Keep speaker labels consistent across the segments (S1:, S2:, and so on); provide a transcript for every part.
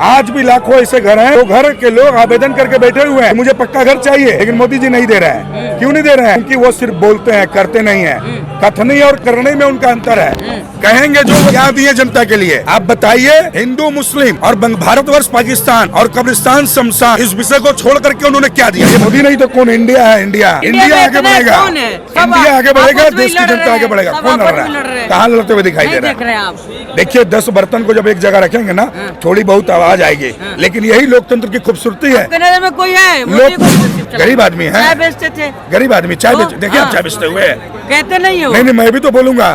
S1: आज भी लाखों ऐसे घर हैं, तो घर के लोग आवेदन करके बैठे हुए हैं, मुझे पक्का घर चाहिए, लेकिन मोदी जी नहीं दे रहे हैं। क्यों नहीं दे रहे हैं? क्योंकि वो सिर्फ बोलते हैं, करते नहीं है। कथनी और करने में उनका अंतर है। कहेंगे जो क्या दिए जनता के लिए। आप बताइए, हिंदू मुस्लिम और भारतवर्ष पाकिस्तान और कब्रिस्तान शमशान, इस विषय को छोड़ करके उन्होंने क्या दिया? ये मोदी नहीं तो कौन? इंडिया है। इंडिया आगे बढ़ेगा, इंडिया आगे बढ़ेगा, देश की जनता आगे बढ़ेगा। कौन लड़ रहा है? कहाँ लड़ते हुए दिखाई दे रहा है? देखिए, 10 बर्तन को जब एक जगह रखेंगे ना, थोड़ी बहुत आवाज आएगी, लेकिन यही लोकतंत्र की खूबसूरती है।
S2: कनाडा में कोई है?
S1: लोग गरीब आदमी है,
S2: चाय बेचते थे,
S1: गरीब आदमी चाय बेच, देखिए आप चाय बेचते हुए
S2: कहते नहीं हो?
S1: नहीं, मैं भी तो बोलूंगा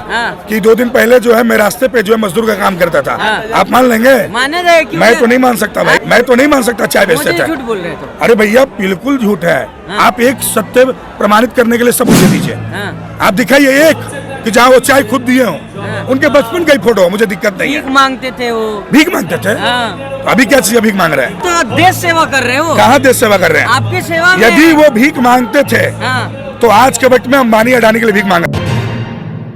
S1: कि 2 दिन पहले जो है मैं रास्ते पे जो है मजदूर का काम करता था। आप मान लेंगे?
S2: माने रहे क्यों?
S1: मैं तो नहीं मान सकता भाई, मैं तो नहीं मान सकता चाय बेचते थे।
S2: झूठ बोल रहे थे।
S1: अरे भैया, बिल्कुल झूठ है। आप एक सत्य प्रमाणित करने के लिए सब मुझे दीजिए। आप दिखाइए एक कि जहाँ वो चाय खुद दिए हों, उनके बचपन का ही फोटो, मुझे दिक्कत नहीं है।
S2: भीख मांगते थे वो,
S1: भीख मांगते थे। तो अभी क्या चाहिए? भीख मांग रहे हैं
S2: तो देश सेवा कर रहे हो।
S1: कहाँ देश सेवा कर रहे हैं?
S2: आपकी सेवा में।
S1: यदि वो भीख मांगते थे तो आज के वक्त में अंबानी अडानी के लिए भीख मांग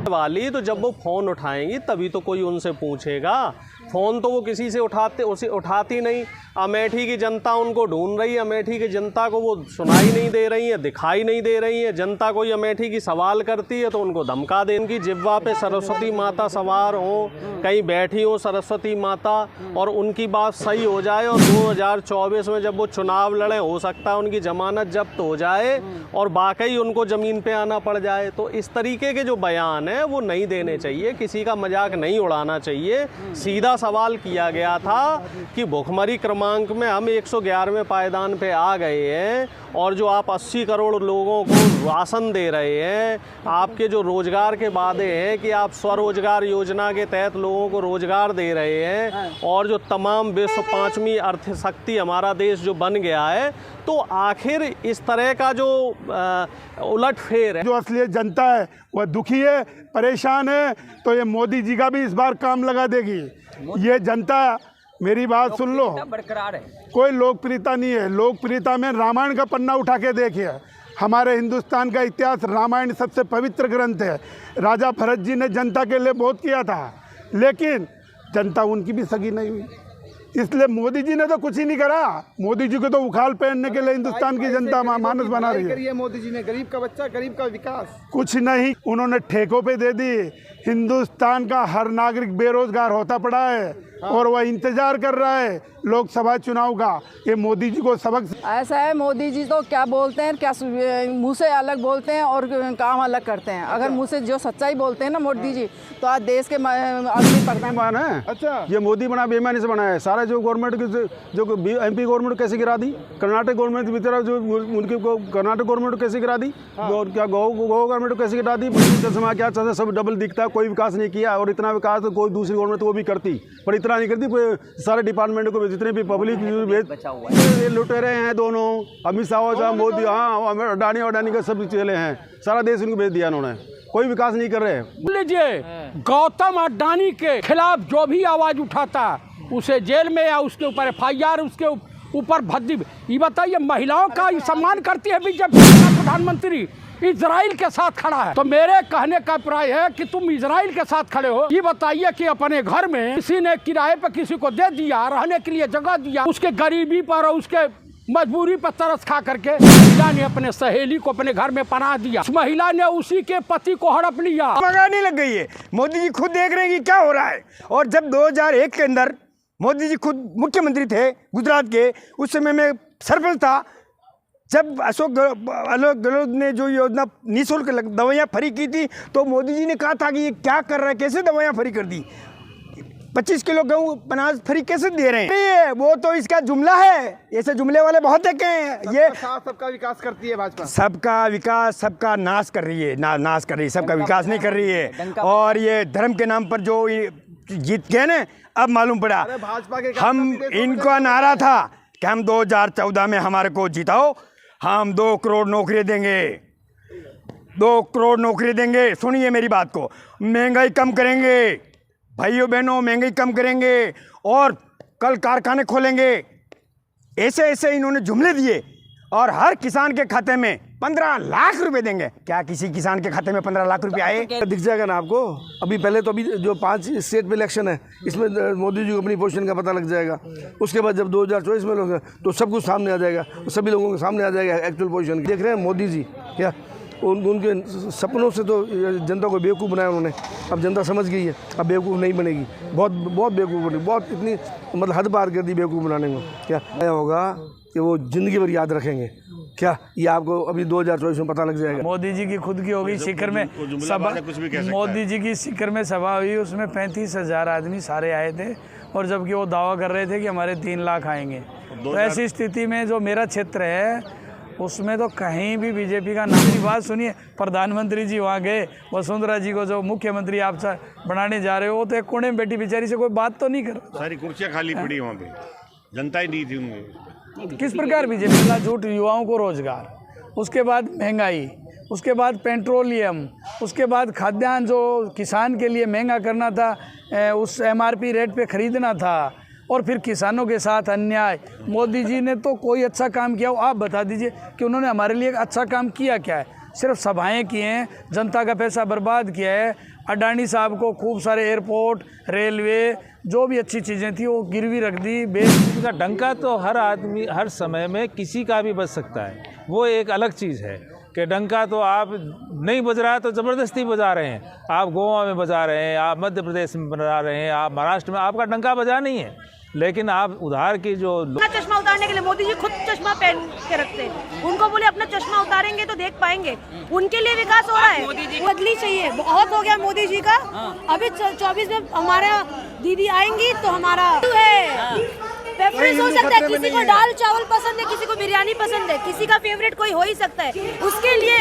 S3: वाली, तो जब वो फ़ोन उठाएंगी तभी तो कोई उनसे पूछेगा। फ़ोन तो वो किसी से उठाती नहीं। अमेठी की जनता उनको ढूंढ रही है, अमेठी की जनता को वो सुनाई नहीं दे रही है, दिखाई नहीं दे रही है। जनता कोई अमेठी की सवाल करती है तो उनको धमका दे। उनकी जिह्वा पे सरस्वती माता सवार हो, कहीं बैठी हो सरस्वती माता, और उनकी बात सही हो जाए और 2024 में जब वो चुनाव लड़े, हो सकता है उनकी जमानत जब्त हो जाए और वाकई उनको ज़मीन पे आना पड़ जाए। तो इस तरीके के जो बयान है वो नहीं देने चाहिए, किसी का मजाक नहीं उड़ाना चाहिए। सीधा सवाल किया गया था कि भुखमरी क्रमांक में हम 111वें पायदान पे आ गए हैं, और जो आप 80 करोड़ लोगों को राशन दे रहे हैं, आपके जो रोजगार के वादे हैं कि आप स्वरोजगार योजना के तहत लोगों को रोजगार दे रहे हैं, और जो तमाम विश्व 5वीं अर्थ शक्ति हमारा देश जो बन गया है, तो आखिर इस तरह का जो उलटफेर है,
S4: जो असलियत जनता है वह दुखी है, परेशान है, तो ये मोदी जी का भी इस बार काम लगा देगी। ये जनता, मेरी बात सुन लो,
S2: बरकरार है,
S4: कोई लोकप्रियता नहीं है। लोकप्रियता में रामायण का पन्ना उठा के देखिए। हमारे हिंदुस्तान का इतिहास, रामायण सबसे पवित्र ग्रंथ है। राजा भरत जी ने जनता के लिए बहुत किया था, लेकिन जनता उनकी भी सगी नहीं हुई। इसलिए मोदी जी ने तो कुछ ही नहीं करा। मोदी जी को तो उखाल पहनने के लिए हिंदुस्तान की जनता मानस बना रही है।
S5: मोदी जी ने गरीब का बच्चा, गरीब का विकास
S4: कुछ नहीं, उन्होंने ठेकों पे दे दी। हिंदुस्तान का हर नागरिक बेरोजगार होता पड़ा है और वह इंतजार कर रहा है लोकसभा चुनाव का। ये मोदी जी को सबक
S6: ऐसा है, मोदी जी तो क्या बोलते हैं, क्या मुंह से अलग बोलते हैं और काम अलग करते हैं। अगर मुंह से जो सच्चाई बोलते हैं ना मोदी जी, तो आज देश के अगली प्रधान
S7: है।
S5: अच्छा,
S7: ये मोदी बना बेईमानी से बनाया है। सारा जो गवर्नमेंट जो MP गवर्नमेंट कैसे गिरा दी, कर्नाटक गवर्नमेंट की तरफ जो उनकी कर्नाटक गवर्नमेंट कैसे गिरा दी, और क्या गो गवर्नमेंट को कैसे गिरा दी। चश्मा क्या चलता, सब डबल दिखता है, कोई विकास नहीं किया। और इतना विकास तो कोई दूसरी गवर्नमेंट वो भी करती, पर इतना नहीं करती। सारे डिपार्टमेंट को जितने भी पब्लिक ये लुटेरे हैं दोनों, अमित शाह, मोदी, हाँ, अडानी का सब चले हैं। सारा देश उनको भेज दिया उन्होंने, कोई विकास नहीं कर रहे।
S8: लीजिए, गौतम अडानी के खिलाफ जो भी आवाज उठाता उसे जेल में या उसके ऊपर FIR, उसके ऊपर भद्दी। ये बताइए, महिलाओं का सम्मान करती है बीजेपी का प्रधानमंत्री, इजराइल के साथ खड़ा है। तो मेरे कहने का अभिप्राय है कि तुम इजराइल के साथ खड़े हो। ये बताइए कि अपने घर में किसी ने किराए पर किसी को दे दिया, रहने के लिए जगह दिया, उसके गरीबी पर और उसके मजबूरी पर तरस खा करके महिला ने अपने सहेली को अपने घर में पनाह दिया। उस महिला ने उसी के पति को हड़प लिया।
S5: लगाने लग गई है। मोदी जी खुद देख रहे हैं कि क्या हो रहा है। और जब 2001 के अंदर मोदी जी खुद मुख्यमंत्री थे गुजरात के, उस समय में सरपंच था, जब अशोक गहलोत ने जो योजना निःशुल्क दवाइयाँ फ्री की थी, तो मोदी जी ने कहा था कि ये क्या कर रहा है, कैसे दवाइयाँ फ्री कर दी, 25 किलो गेहूँ अनाज फ्री कैसे दे रहे हैं। वो तो इसका जुमला है, ऐसे जुमले वाले बहुत हैं। ये सबका विकास करती है भाजपा,
S4: सबका विकास, सबका नाश कर रही है, नाश कर रही है, सबका विकास नहीं कर रही है। और ये धर्म के नाम पर जो जीत गए ना, अब मालूम पड़ा।
S5: भाजपा के
S4: हम इनका नारा था कि हम 2014 में हमारे को जिताओ, हम 2 करोड़ नौकरी देंगे, 2 करोड़ नौकरी देंगे। सुनिए मेरी बात को, महंगाई कम करेंगे भाइयों बहनों, महंगाई कम करेंगे और कल कारखाने खोलेंगे। ऐसे ऐसे इन्होंने जुमले दिए और हर किसान के खाते में
S5: 15 लाख रुपए देंगे। क्या किसी किसान के खाते में 15 लाख रुपए आए?
S7: दिख जाएगा ना आपको। अभी पहले तो अभी जो 5 स्टेट में इलेक्शन है, इसमें मोदी जी को अपनी पोजीशन का पता लग जाएगा। उसके बाद जब 2024 में लोग तो सब कुछ सामने आ जाएगा, सभी लोगों के सामने आ जाएगा एक्चुअल पोजीशन। देख रहे हैं मोदी जी क्या उनके सपनों से तो जनता को बेवकूफ़ बनाया उन्होंने। अब जनता समझ गई है, अब बेवकूफ़ नहीं बनेगी। बहुत बेवकूफ़ बनेगी, बहुत इतनी मतलब हद पार कर दी बेवकूफ़ बनाने को। क्या होगा कि वो ज़िंदगी भर याद रखेंगे। क्या ये आपको अभी 2024 में पता लग जाएगा।
S9: मोदी जी की खुद की होगी शिखर में सभा, मोदी जी की शिखर में सभा हुई, उसमें 35,000 आदमी सारे आए थे, और जबकि वो दावा कर रहे थे कि हमारे 3 लाख आएंगे। तो ऐसी स्थिति में जो मेरा क्षेत्र है उसमें तो कहीं भी बीजेपी का नाम की बात सुनिए। प्रधानमंत्री जी वहाँ गए, वसुंधरा जी को जो मुख्यमंत्री आप बनाने जा रहे हो, वो तो एक कोने में बैठी बेचारी से कोई बात तो नहीं कर।
S10: सारी कुर्सियाँ खाली पड़ी वहाँ पे, जनता ही नहीं थी उनमें।
S9: किस प्रकार बीजेपी का झूठ? युवाओं को रोजगार, उसके बाद महंगाई, उसके बाद पेट्रोलियम, उसके बाद खाद्यान्न जो किसान के लिए महंगा करना था, उस MRP रेट पे खरीदना था, और फिर किसानों के साथ अन्याय। मोदी जी ने तो कोई अच्छा काम किया हो? आप बता दीजिए कि उन्होंने हमारे लिए अच्छा काम किया क्या है? सिर्फ सभाएं की हैं, जनता का पैसा बर्बाद किया है। अडानी साहब को खूब सारे एयरपोर्ट, रेलवे, जो भी अच्छी चीज़ें थी वो गिरवी रख दी।
S11: का डंका तो हर आदमी हर समय में किसी का भी बज सकता है, वो एक अलग चीज़ है कि डंका तो आप नहीं बज रहा है तो ज़बरदस्ती बजा रहे हैं। आप गोवा में बजा रहे हैं, आप मध्य प्रदेश में बजा रहे हैं, आप महाराष्ट्र में, आपका डंका बजा नहीं है, लेकिन आप उधार की जो
S12: चश्मा उतारने के लिए मोदी जी खुद चश्मा पहन के रखते हैं। उनको बोले अपना चश्मा उतारेंगे तो देख पाएंगे, उनके लिए विकास हो रहा है। बदली चाहिए, बहुत हो गया मोदी जी का। अभी 24 में हमारा दीदी आएंगी तो हमारा प्रेफरेंस हो सकता है। किसी को दाल चावल पसंद है, किसी को बिरयानी पसंद है, किसी का फेवरेट कोई हो ही सकता है। उसके लिए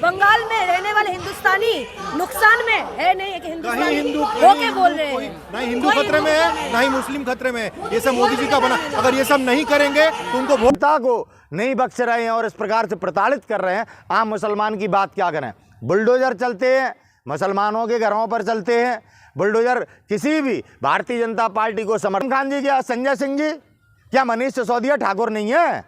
S12: बंगाल में रहने वाले हिंदुस्तानी नुकसान में है नहीं कि हिंदुस्तानी होके बोल रहे हैं।
S13: ना हिंदू खतरे में है, ना ही मुस्लिम खतरे में है। ये सब मोदी जी का बना। अगर ये सब नहीं करेंगे तो उनको
S5: वोटा को नहीं बख्श रहे हैं और इस प्रकार से प्रताड़ित कर रहे हैं। आम मुसलमान की बात क्या करें? बुलडोजर चलते हैं, मुसलमानों के घरों पर चलते हैं बुलडोजर। किसी भी भारतीय जनता पार्टी को समर्थन। खान जी क्या, संजय सिंह जी क्या मनीष सिसोदिया ठाकुर नहीं है?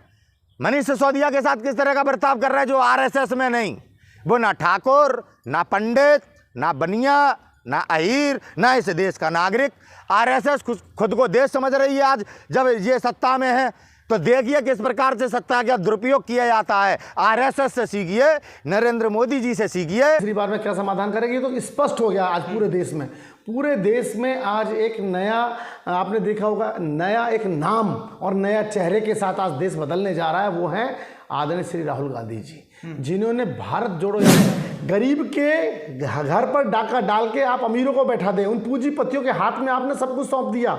S5: मनीष सिसोदिया के साथ किस तरह का बर्ताव कर रहा है जो RSS में नहीं? वो ना ठाकुर, ना पंडित, ना बनिया, ना अहीर, ना इस देश का नागरिक। RSS खुद को देश समझ रही है। आज जब ये सत्ता में है तो देखिए किस प्रकार से सत्ता का दुरुपयोग किया जाता है। RSS से सीखिए, नरेंद्र मोदी जी से सीखिए।
S14: तीसरी बार में क्या समाधान करेंगे तो स्पष्ट हो गया आज पूरे देश में आज एक नया, आपने देखा होगा, नया एक नाम और नया चेहरे के साथ आज देश बदलने जा रहा है। वो है आदरणीय श्री राहुल गांधी जी, जिन्होंने भारत जोड़ो यात्रा, गरीब के घर पर डाका डाल के आप अमीरों को बैठा दें, उन पूंजीपतियों के हाथ में आपने सब कुछ सौंप दिया।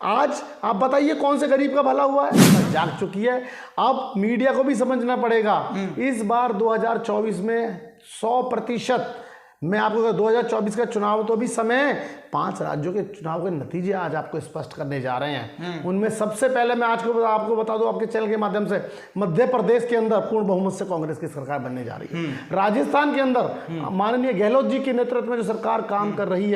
S14: आज आप बताइए कौन से गरीब का भला हुआ है? जाग चुकी है। अब मीडिया को भी समझना पड़ेगा। इस बार 2024 में 100%, मैं आपको 2024 का चुनाव तो भी समय, 5 राज्यों के चुनाव के नतीजे आज आपको स्पष्ट करने जा रहे हैं। उनमें सबसे पहले मैं आज को आपको बता दूं आपके चैनल के माध्यम से, मध्य प्रदेश के अंदर पूर्ण बहुमत से कांग्रेस की सरकार बनने जा रही है। राजस्थान के अंदर माननीय गहलोत जी के नेतृत्व में जो सरकार काम कर रही है,